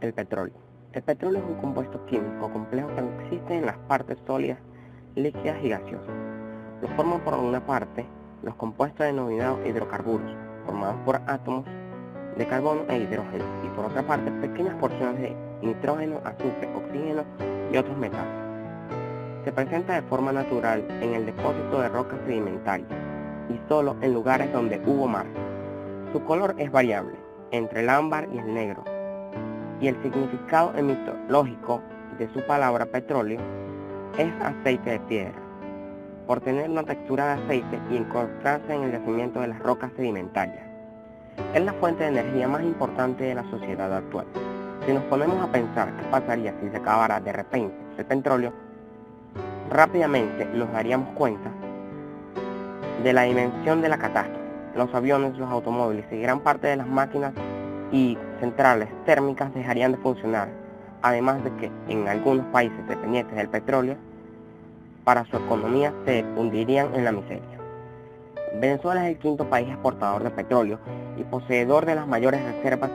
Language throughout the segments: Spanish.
El petróleo. El petróleo es un compuesto químico complejo que existe en las partes sólidas, líquidas y gaseosas. Lo forman por una parte los compuestos denominados hidrocarburos, formados por átomos de carbono e hidrógeno, y por otra parte pequeñas porciones de nitrógeno, azufre, oxígeno y otros metales. Se presenta de forma natural en el depósito de rocas sedimentarias y solo en lugares donde hubo mar. Su color es variable, entre el ámbar y el negro, y el significado etimológico de su palabra petróleo es aceite de piedra, por tener una textura de aceite y encontrarse en el yacimiento de las rocas sedimentarias. Es la fuente de energía más importante de la sociedad actual. Si nos ponemos a pensar qué pasaría si se acabara de repente el petróleo, rápidamente nos daríamos cuenta de la dimensión de la catástrofe. Los aviones, los automóviles y gran parte de las máquinas y centrales térmicas dejarían de funcionar, además de que en algunos países dependientes del petróleo, para su economía se hundirían en la miseria. Venezuela es el quinto país exportador de petróleo y poseedor de las mayores reservas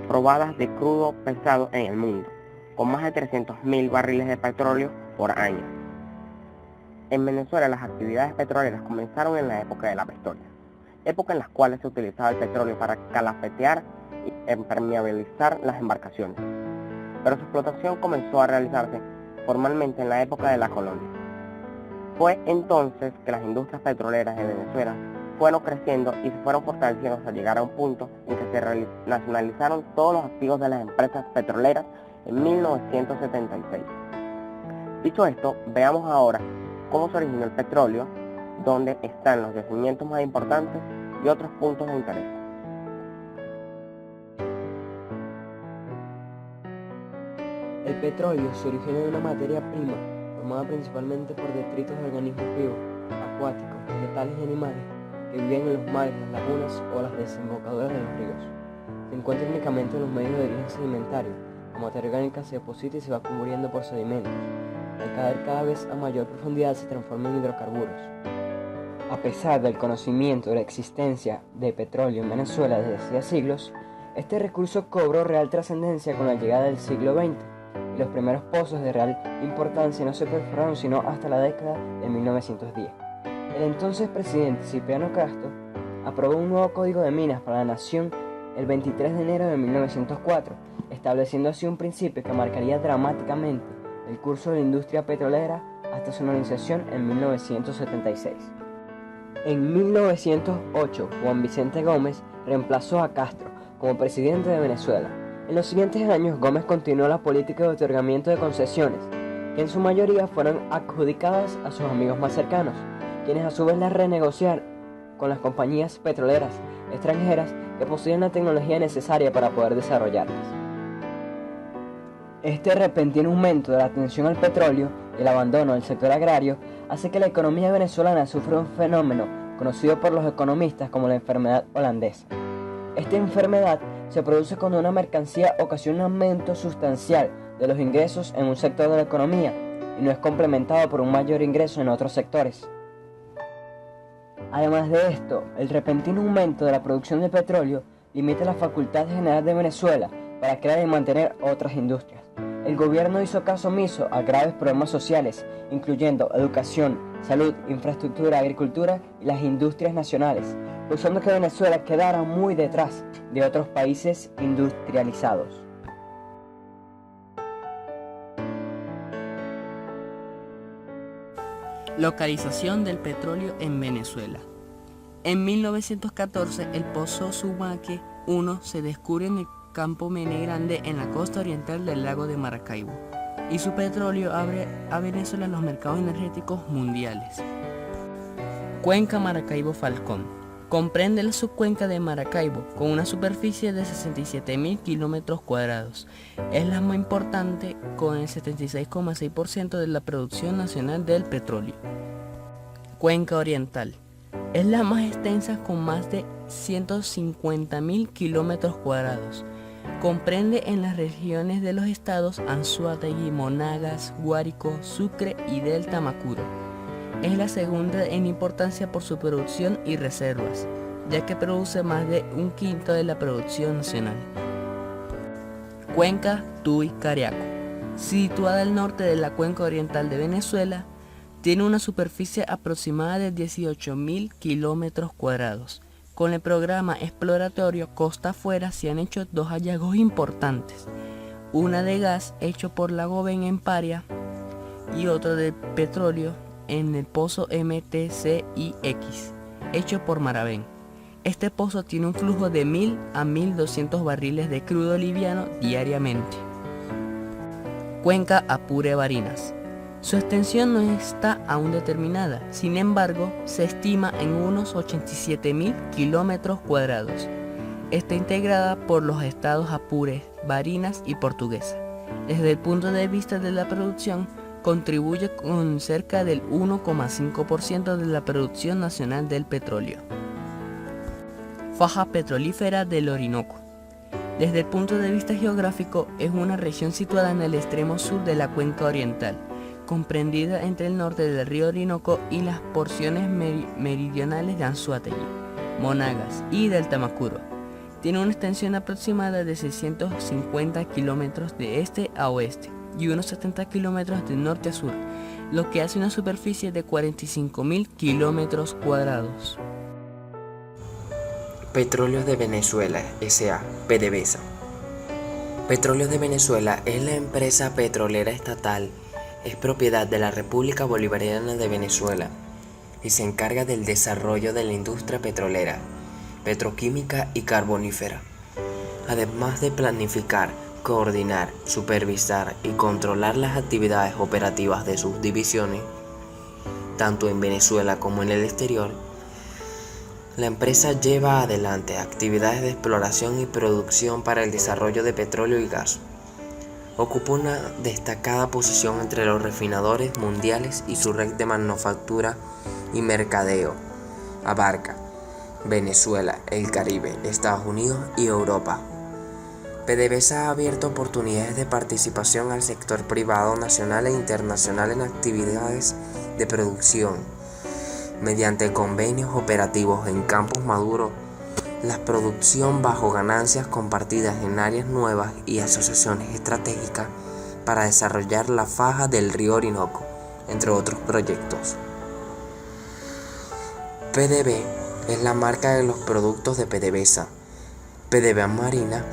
probadas de crudo pesado en el mundo, con más de 300.000 barriles de petróleo por año. En Venezuela las actividades petroleras comenzaron en la época de la prehistoria, época en la cual se utilizaba el petróleo para calafetear y impermeabilizar las embarcaciones, pero su explotación comenzó a realizarse formalmente en la época de la colonia. Fue entonces que las industrias petroleras de Venezuela fueron creciendo y se fueron fortaleciendo hasta llegar a un punto en que se nacionalizaron todos los activos de las empresas petroleras en 1976. Dicho esto, veamos ahora cómo se originó el petróleo, dónde están los yacimientos más importantes y otros puntos de interés. El petróleo se origina de una materia prima formada principalmente por detritos de organismos vivos, acuáticos, vegetales y animales que viven en los mares, las lagunas o las desembocaduras de los ríos. Se encuentra únicamente en los medios de origen sedimentario. La materia orgánica se deposita y se va cubriendo por sedimentos. Al caer cada vez a mayor profundidad se transforma en hidrocarburos. A pesar del conocimiento de la existencia de petróleo en Venezuela desde hacía siglos, este recurso cobró real trascendencia con la llegada del siglo XX. Y los primeros pozos de real importancia no se perforaron sino hasta la década de 1910. El entonces presidente Cipriano Castro aprobó un nuevo código de minas para la nación el 23 de enero de 1904, estableciendo así un principio que marcaría dramáticamente el curso de la industria petrolera hasta su finalización en 1976. En 1908, Juan Vicente Gómez reemplazó a Castro como presidente de Venezuela. En los siguientes años, Gómez continuó la política de otorgamiento de concesiones, que en su mayoría fueron adjudicadas a sus amigos más cercanos, quienes a su vez las renegociaron con las compañías petroleras extranjeras que poseían la tecnología necesaria para poder desarrollarlas. Este repentino aumento de la atención al petróleo y el abandono del sector agrario hace que la economía venezolana sufra un fenómeno conocido por los economistas como la enfermedad holandesa. Esta enfermedad se produce cuando una mercancía ocasiona un aumento sustancial de los ingresos en un sector de la economía y no es complementado por un mayor ingreso en otros sectores. Además de esto, el repentino aumento de la producción de petróleo limita la facultad general de Venezuela para crear y mantener otras industrias. El gobierno hizo caso omiso a graves problemas sociales, incluyendo educación, salud, infraestructura, agricultura y las industrias nacionales, causando que Venezuela quedara muy detrás de otros países industrializados. Localización del petróleo en Venezuela. En 1914, el pozo Sumaque 1 se descubre en el campo Mene Grande en la costa oriental del lago de Maracaibo, y su petróleo abre a Venezuela los mercados energéticos mundiales. Cuenca Maracaibo-Falcón. Comprende la subcuenca de Maracaibo, con una superficie de 67.000 kilómetros cuadrados. Es la más importante, con el 76,6% de la producción nacional del petróleo. Cuenca Oriental. Es la más extensa, con más de 150.000 kilómetros cuadrados. Comprende en las regiones de los estados Anzoátegui, Monagas, Guárico, Sucre y Delta Macuro. Es la segunda en importancia por su producción y reservas, ya que produce más de un quinto de la producción nacional. Cuenca Tuy-Cariaco. Situada al norte de la cuenca oriental de Venezuela, tiene una superficie aproximada de 18.000 kilómetros cuadrados. Con el programa exploratorio Costa Afuera se han hecho 2 hallazgos importantes, una de gas hecho por Lagoven en Paria y otro de petróleo en el pozo MTCIX, hecho por Maravén. Este pozo tiene un flujo de 1.000 a 1.200 barriles de crudo liviano diariamente. Cuenca Apure-Barinas. Su extensión no está aún determinada, sin embargo, se estima en unos 87.000 kilómetros cuadrados. Está integrada por los estados Apure, Barinas y Portuguesa. Desde el punto de vista de la producción, contribuye con cerca del 1,5% de la producción nacional del petróleo. Faja petrolífera del Orinoco. Desde el punto de vista geográfico, es una región situada en el extremo sur de la cuenca oriental, comprendida entre el norte del río Orinoco y las porciones meridionales de Anzoátegui, Monagas y del Tamacuro. Tiene una extensión aproximada de 650 kilómetros de este a oeste y unos 70 kilómetros de norte a sur, lo que hace una superficie de 45.000 kilómetros cuadrados. Petróleos de Venezuela S.A. PDVSA. Petróleos de Venezuela es la empresa petrolera estatal, es propiedad de la República Bolivariana de Venezuela y se encarga del desarrollo de la industria petrolera, petroquímica y carbonífera, además de planificar, coordinar, supervisar y controlar las actividades operativas de sus divisiones, tanto en Venezuela como en el exterior. La empresa lleva adelante actividades de exploración y producción para el desarrollo de petróleo y gas. Ocupa una destacada posición entre los refinadores mundiales y su red de manufactura y mercadeo. Abarca Venezuela, el Caribe, Estados Unidos y Europa. PDVSA ha abierto oportunidades de participación al sector privado nacional e internacional en actividades de producción, mediante convenios operativos en campos maduros, la producción bajo ganancias compartidas en áreas nuevas y asociaciones estratégicas para desarrollar la faja del río Orinoco, entre otros proyectos. PDV es la marca de los productos de PDVSA. PDV Marina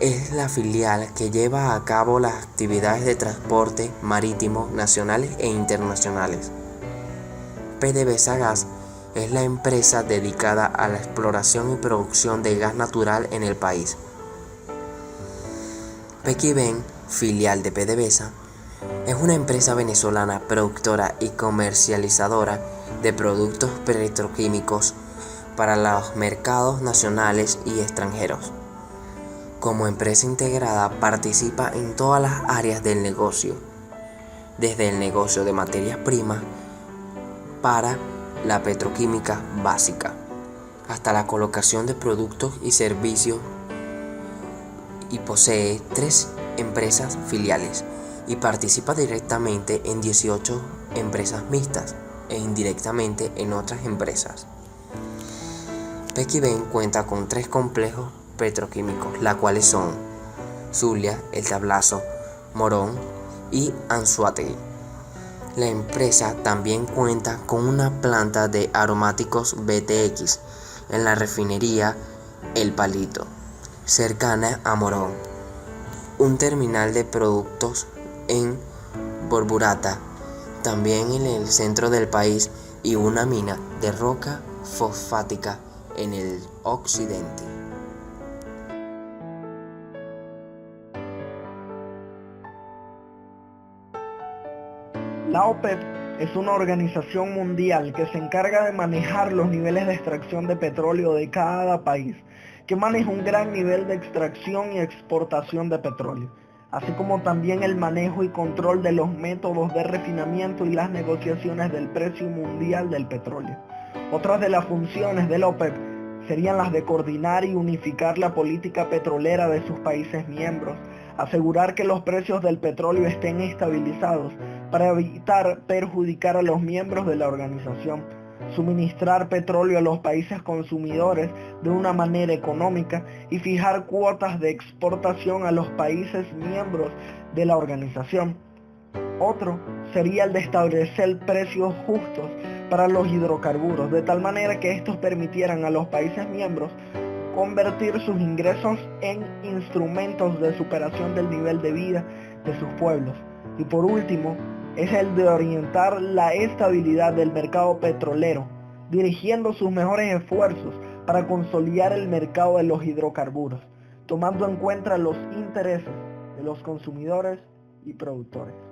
es la filial que lleva a cabo las actividades de transporte marítimo nacionales e internacionales. PDVSA Gas es la empresa dedicada a la exploración y producción de gas natural en el país. Pequiven, filial de PDVSA, es una empresa venezolana productora y comercializadora de productos petroquímicos para los mercados nacionales y extranjeros. Como empresa integrada participa en todas las áreas del negocio, desde el negocio de materias primas para la petroquímica básica, hasta la colocación de productos y servicios, y posee 3 empresas filiales y participa directamente en 18 empresas mixtas e indirectamente en otras empresas. Pequiven cuenta con 3 complejos petroquímicos, las cuales son Zulia, El Tablazo, Morón y Anzoátegui. La empresa también cuenta con una planta de aromáticos BTX en la refinería El Palito, cercana a Morón, un terminal de productos en Borburata, también en el centro del país, y una mina de roca fosfática en el occidente. La OPEP es una organización mundial que se encarga de manejar los niveles de extracción de petróleo de cada país, que maneja un gran nivel de extracción y exportación de petróleo, así como también el manejo y control de los métodos de refinamiento y las negociaciones del precio mundial del petróleo. Otras de las funciones de la OPEP serían las de coordinar y unificar la política petrolera de sus países miembros, asegurar que los precios del petróleo estén estabilizados para evitar perjudicar a los miembros de la organización, suministrar petróleo a los países consumidores de una manera económica y fijar cuotas de exportación a los países miembros de la organización. Otro sería el de establecer precios justos para los hidrocarburos, de tal manera que estos permitieran a los países miembros convertir sus ingresos en instrumentos de superación del nivel de vida de sus pueblos. Y por último, es el de orientar la estabilidad del mercado petrolero, dirigiendo sus mejores esfuerzos para consolidar el mercado de los hidrocarburos, tomando en cuenta los intereses de los consumidores y productores.